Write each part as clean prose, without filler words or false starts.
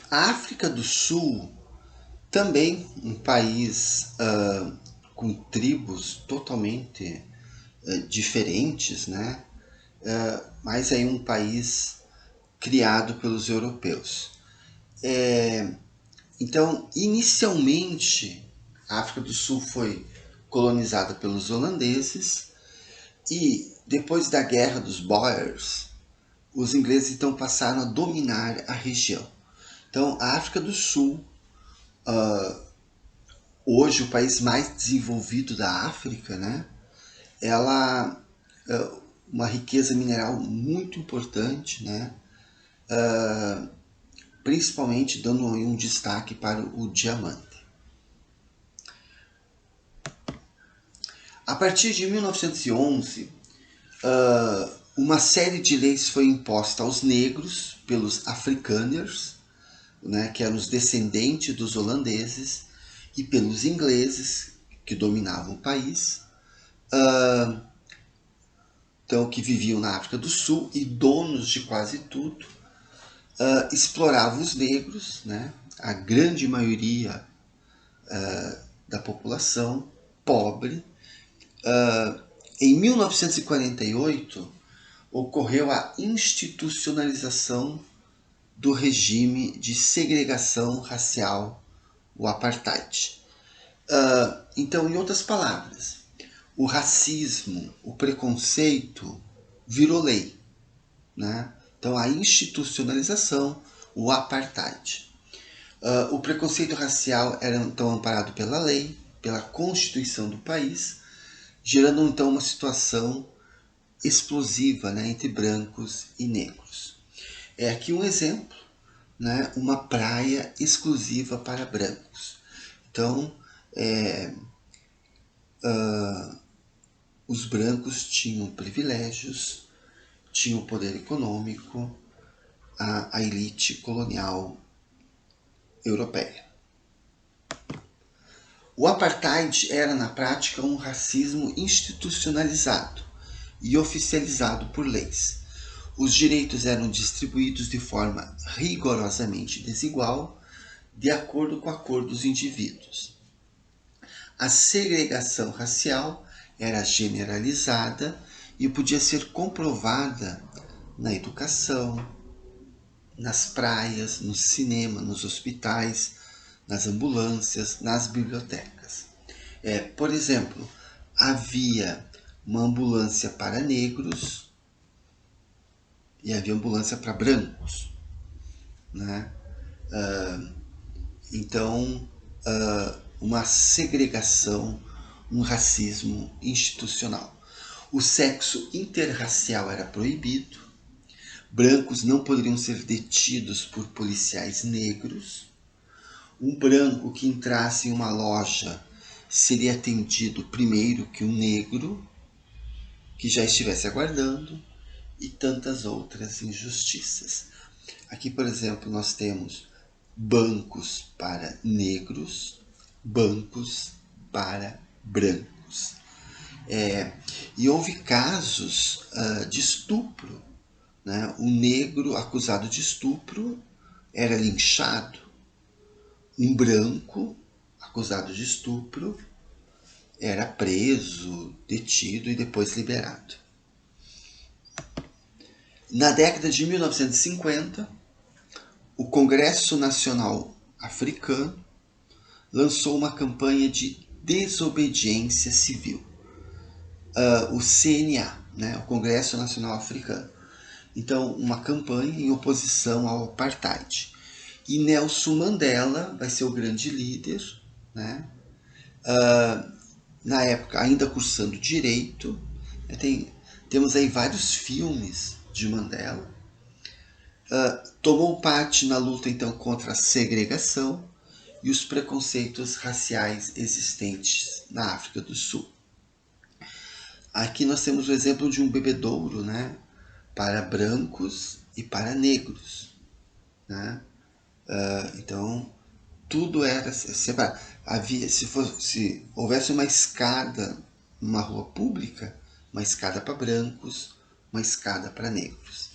A África do Sul, também um país com tribos totalmente diferentes, né? Mas aí um país criado pelos europeus. Então, inicialmente, a África do Sul foi colonizada pelos holandeses e depois da Guerra dos Boers, os ingleses então passaram a dominar a região. Então, a África do Sul, hoje o país mais desenvolvido da África, né? Ela é uma riqueza mineral muito importante, né? Principalmente dando um destaque para o diamante. A partir de 1911, uma série de leis foi imposta aos negros pelos Afrikaners, né, que eram os descendentes dos holandeses, e pelos ingleses, que dominavam o país, então que viviam na África do Sul e donos de quase tudo, exploravam os negros, né, a grande maioria da população pobre. Em 1948, ocorreu a institucionalização do regime de segregação racial, o apartheid. Então, em outras palavras, o racismo, o preconceito virou lei, né? Então, a institucionalização, o apartheid. O preconceito racial era então amparado pela lei, pela Constituição do país, gerando então uma situação explosiva, né, entre brancos e negros. É aqui um exemplo, né, uma praia exclusiva para brancos. Então, os brancos tinham privilégios, tinham poder econômico, a elite colonial europeia. O apartheid era, na prática, um racismo institucionalizado e oficializado por leis. Os direitos eram distribuídos de forma rigorosamente desigual, de acordo com a cor dos indivíduos. A segregação racial era generalizada e podia ser comprovada na educação, nas praias, no cinema, nos hospitais, nas ambulâncias, nas bibliotecas. Por exemplo, havia uma ambulância para negros e havia ambulância para brancos, né? Então, uma segregação, um racismo institucional. O sexo interracial era proibido, brancos não poderiam ser detidos por policiais negros, um branco que entrasse em uma loja seria atendido primeiro que um negro que já estivesse aguardando, e tantas outras injustiças. Aqui, por exemplo, nós temos bancos para negros, bancos para brancos. E houve casos de estupro. Né? O negro acusado de estupro era linchado. Um branco acusado de estupro era preso, detido e depois liberado. Na década de 1950, o Congresso Nacional Africano lançou uma campanha de desobediência civil, o CNA, né, o Congresso Nacional Africano. Então, uma campanha em oposição ao apartheid. E Nelson Mandela vai ser o grande líder, né? Na época ainda cursando direito. Temos aí vários filmes de Mandela. Tomou parte na luta então contra a segregação e os preconceitos raciais existentes na África do Sul. Aqui nós temos o exemplo de um bebedouro, né, para brancos e para negros, né? Então tudo era separado. Se houvesse uma escada numa rua pública, uma escada para brancos, uma escada para negros.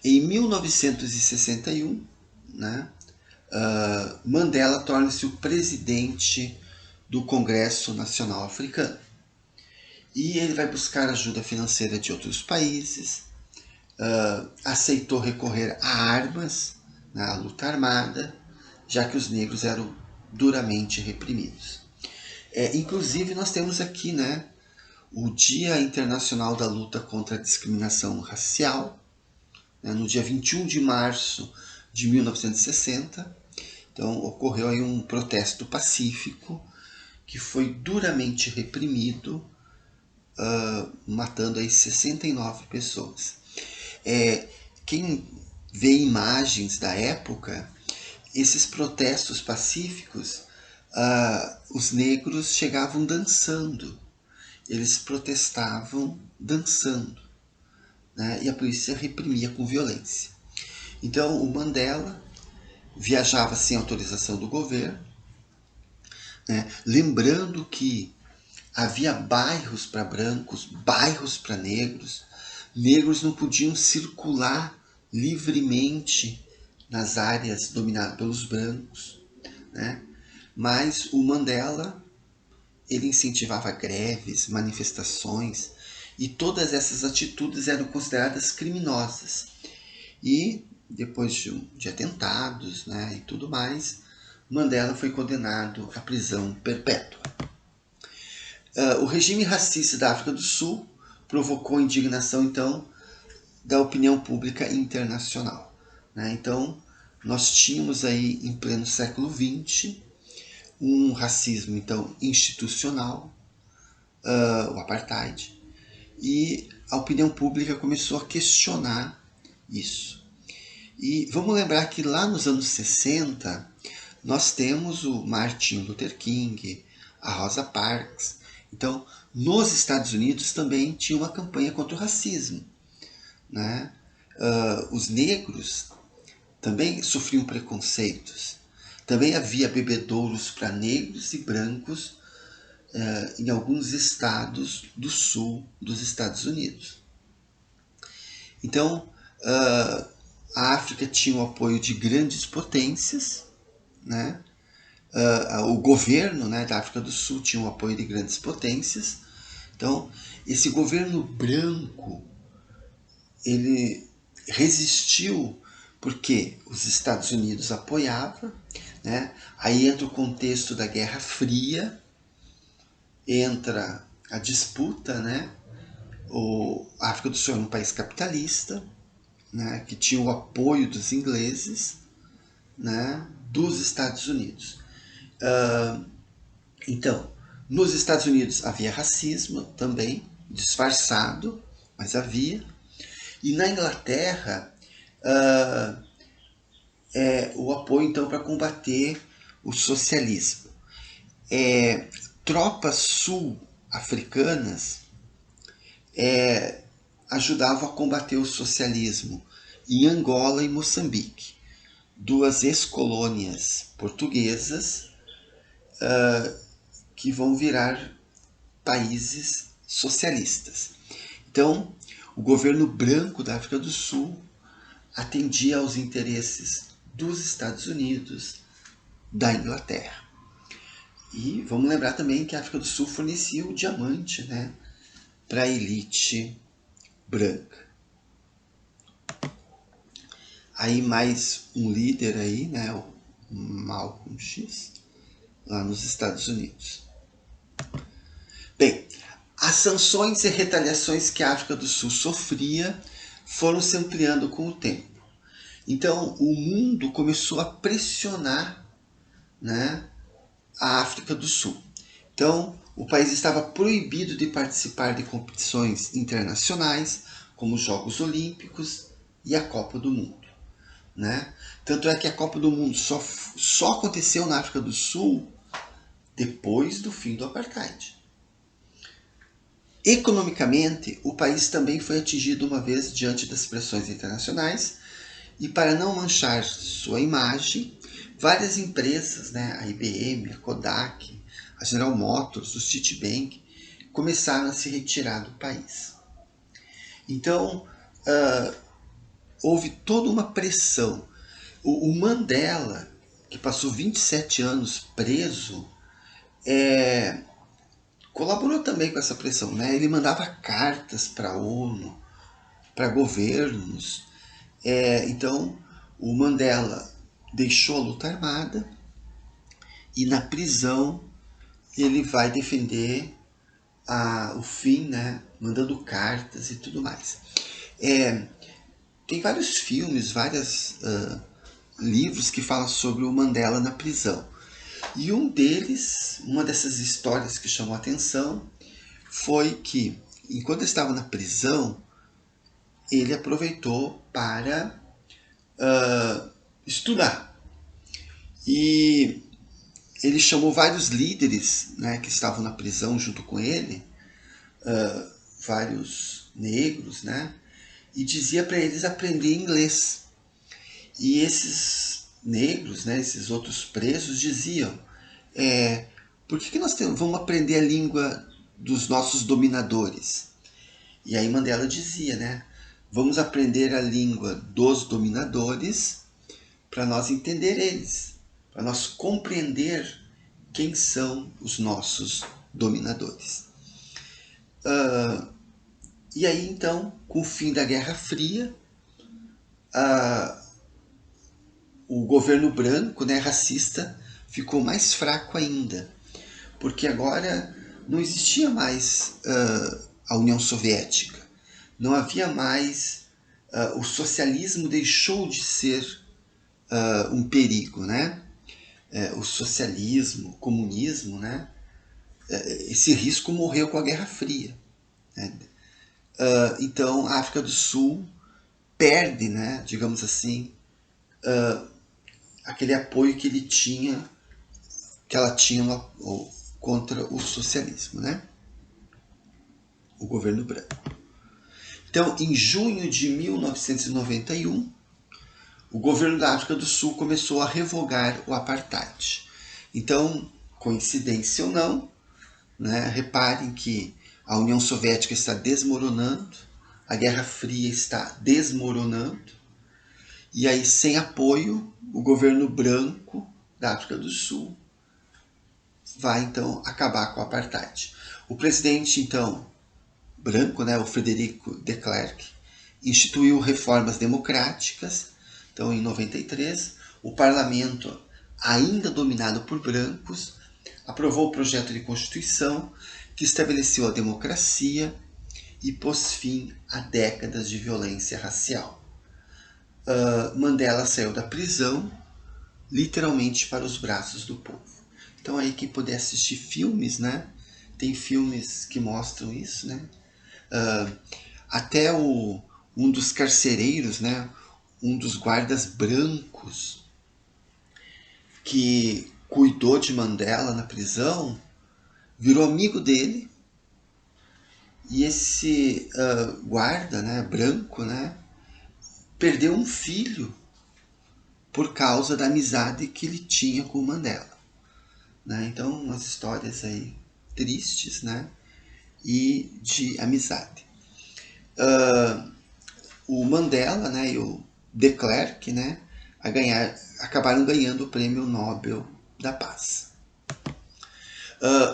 Em 1961, né, Mandela torna-se o presidente do Congresso Nacional Africano. E ele vai buscar ajuda financeira de outros países, aceitou recorrer a armas na luta armada, já que os negros eram duramente reprimidos. Inclusive, nós temos aqui, né, o Dia Internacional da Luta contra a Discriminação Racial, né, no dia 21 de março de 1960. Então, ocorreu aí um protesto pacífico que foi duramente reprimido, matando aí 69 pessoas. Quem vê imagens da época, esses protestos pacíficos, os negros chegavam dançando. Eles protestavam dançando, né? E a polícia reprimia com violência. Então, o Mandela viajava sem autorização do governo, né? Lembrando que havia bairros para brancos, bairros para negros. Negros não podiam circular livremente nas áreas dominadas pelos brancos, né? Mas o Mandela, ele incentivava greves, manifestações, e todas essas atitudes eram consideradas criminosas. E depois de atentados, né, e tudo mais, Mandela foi condenado à prisão perpétua. O regime racista da África do Sul provocou indignação, então, da opinião pública internacional, né? Então, nós tínhamos aí, em pleno século XX, um racismo, então, institucional, o apartheid, e a opinião pública começou a questionar isso. E vamos lembrar que lá nos anos 60, nós temos o Martin Luther King, a Rosa Parks. Então, nos Estados Unidos também tinha uma campanha contra o racismo, né? Os negros também sofriam preconceitos. Também havia bebedouros para negros e brancos em alguns estados do sul dos Estados Unidos. Então, a África tinha o apoio de grandes potências, né? O governo, né, da África do Sul tinha o apoio de grandes potências. Então, esse governo branco, ele resistiu porque os Estados Unidos apoiavam, né? Aí entra o contexto da Guerra Fria, entra a disputa, né? A África do Sul era um país capitalista, né, que tinha o apoio dos ingleses, né, dos Estados Unidos. Então, nos Estados Unidos havia racismo também, disfarçado, mas havia. E na Inglaterra, o apoio então para combater o socialismo. Tropas sul-africanas ajudavam a combater o socialismo em Angola e Moçambique, duas ex-colônias portuguesas que vão virar países socialistas. Então, o governo branco da África do Sul atendia aos interesses dos Estados Unidos, da Inglaterra. E vamos lembrar também que a África do Sul fornecia o diamante, né, para a elite branca. Aí mais um líder aí, né, o Malcolm X, lá nos Estados Unidos. Bem, as sanções e retaliações que a África do Sul sofria foram se ampliando com o tempo. Então, o mundo começou a pressionar, né, a África do Sul. Então, o país estava proibido de participar de competições internacionais, como os Jogos Olímpicos e a Copa do Mundo, né? Tanto é que a Copa do Mundo só aconteceu na África do Sul depois do fim do apartheid. Economicamente, o país também foi atingido uma vez diante das pressões internacionais, e para não manchar sua imagem, várias empresas, né, a IBM, a Kodak, a General Motors, o Citibank, começaram a se retirar do país. Então, houve toda uma pressão. O Mandela, que passou 27 anos preso, colaborou também com essa pressão, né? Ele mandava cartas para a ONU, para governos. Então, o Mandela deixou a luta armada e na prisão ele vai defender o fim, né? Mandando cartas e tudo mais. Tem vários filmes, vários livros que falam sobre o Mandela na prisão. E um deles, uma dessas histórias que chamou a atenção, foi que, enquanto estava na prisão, ele aproveitou para estudar. E ele chamou vários líderes, né, que estavam na prisão junto com ele, vários negros, né, e dizia para eles aprender inglês. E esses negros, né, esses outros presos diziam, por que nós vamos aprender a língua dos nossos dominadores? E aí Mandela dizia, né, vamos aprender a língua dos dominadores para nós entender eles, para nós compreender quem são os nossos dominadores. E aí então, com o fim da Guerra Fria, o governo branco, né, racista, ficou mais fraco ainda, porque agora não existia mais a União Soviética, não havia mais, o socialismo deixou de ser um perigo, né? O socialismo, o comunismo, né? Esse risco morreu com a Guerra Fria, né? Então a África do Sul perde, né, digamos assim, aquele apoio que ele tinha, que ela tinha contra o socialismo, né? O governo branco. Então, em junho de 1991, o governo da África do Sul começou a revogar o apartheid. Então, coincidência ou não, né, reparem que a União Soviética está desmoronando, a Guerra Fria está desmoronando, e aí, sem apoio, o governo branco da África do Sul vai, então, acabar com o apartheid. O presidente, então, branco, né, o Frederico de Klerk, instituiu reformas democráticas. Então, em 93, o parlamento, ainda dominado por brancos, aprovou o projeto de constituição que estabeleceu a democracia e pôs fim a décadas de violência racial. Mandela saiu da prisão, literalmente para os braços do povo. Então aí quem puder assistir filmes, né? Tem filmes que mostram isso, né? Até um dos carcereiros, né? Um dos guardas brancos que cuidou de Mandela na prisão, virou amigo dele. E esse guarda, né, branco, né, perdeu um filho por causa da amizade que ele tinha com o Mandela, né? Então, umas histórias aí tristes, né, e de amizade. O Mandela, né, e o de Klerk, né, acabaram ganhando o Prêmio Nobel da Paz.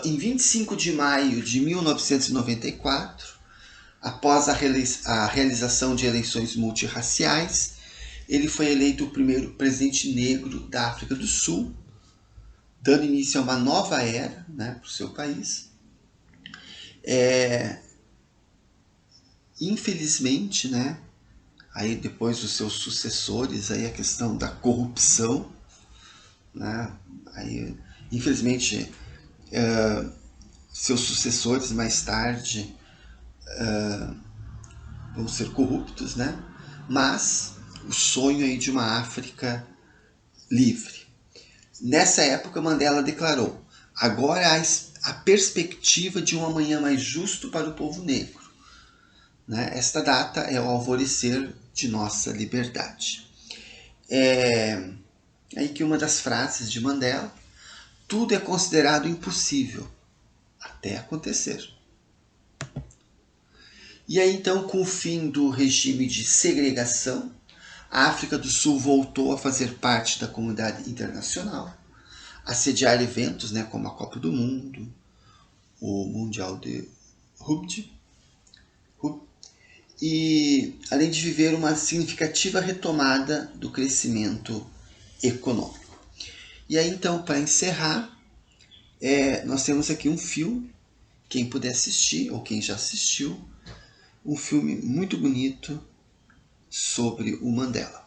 Em 25 de maio de 1994, após a realização de eleições multirraciais, ele foi eleito o primeiro presidente negro da África do Sul, dando início a uma nova era, né, para o seu país. Infelizmente, né, aí depois dos seus sucessores, aí a questão da corrupção, né, aí, infelizmente, seus sucessores mais tarde vão ser corruptos, né, mas o sonho aí de uma África livre. Nessa época, Mandela declarou: agora há a perspectiva de um amanhã mais justo para o povo negro. Né? Esta data é o alvorecer de nossa liberdade. Aí que uma das frases de Mandela: tudo é considerado impossível até acontecer. E aí então, com o fim do regime de segregação, A África do Sul voltou a fazer parte da comunidade internacional, a sediar eventos, né, como a Copa do Mundo, o Mundial de Rugby, e além de viver uma significativa retomada do crescimento econômico. E aí então, para encerrar, nós temos aqui um filme, quem puder assistir, ou quem já assistiu, um filme muito bonito sobre o Mandela.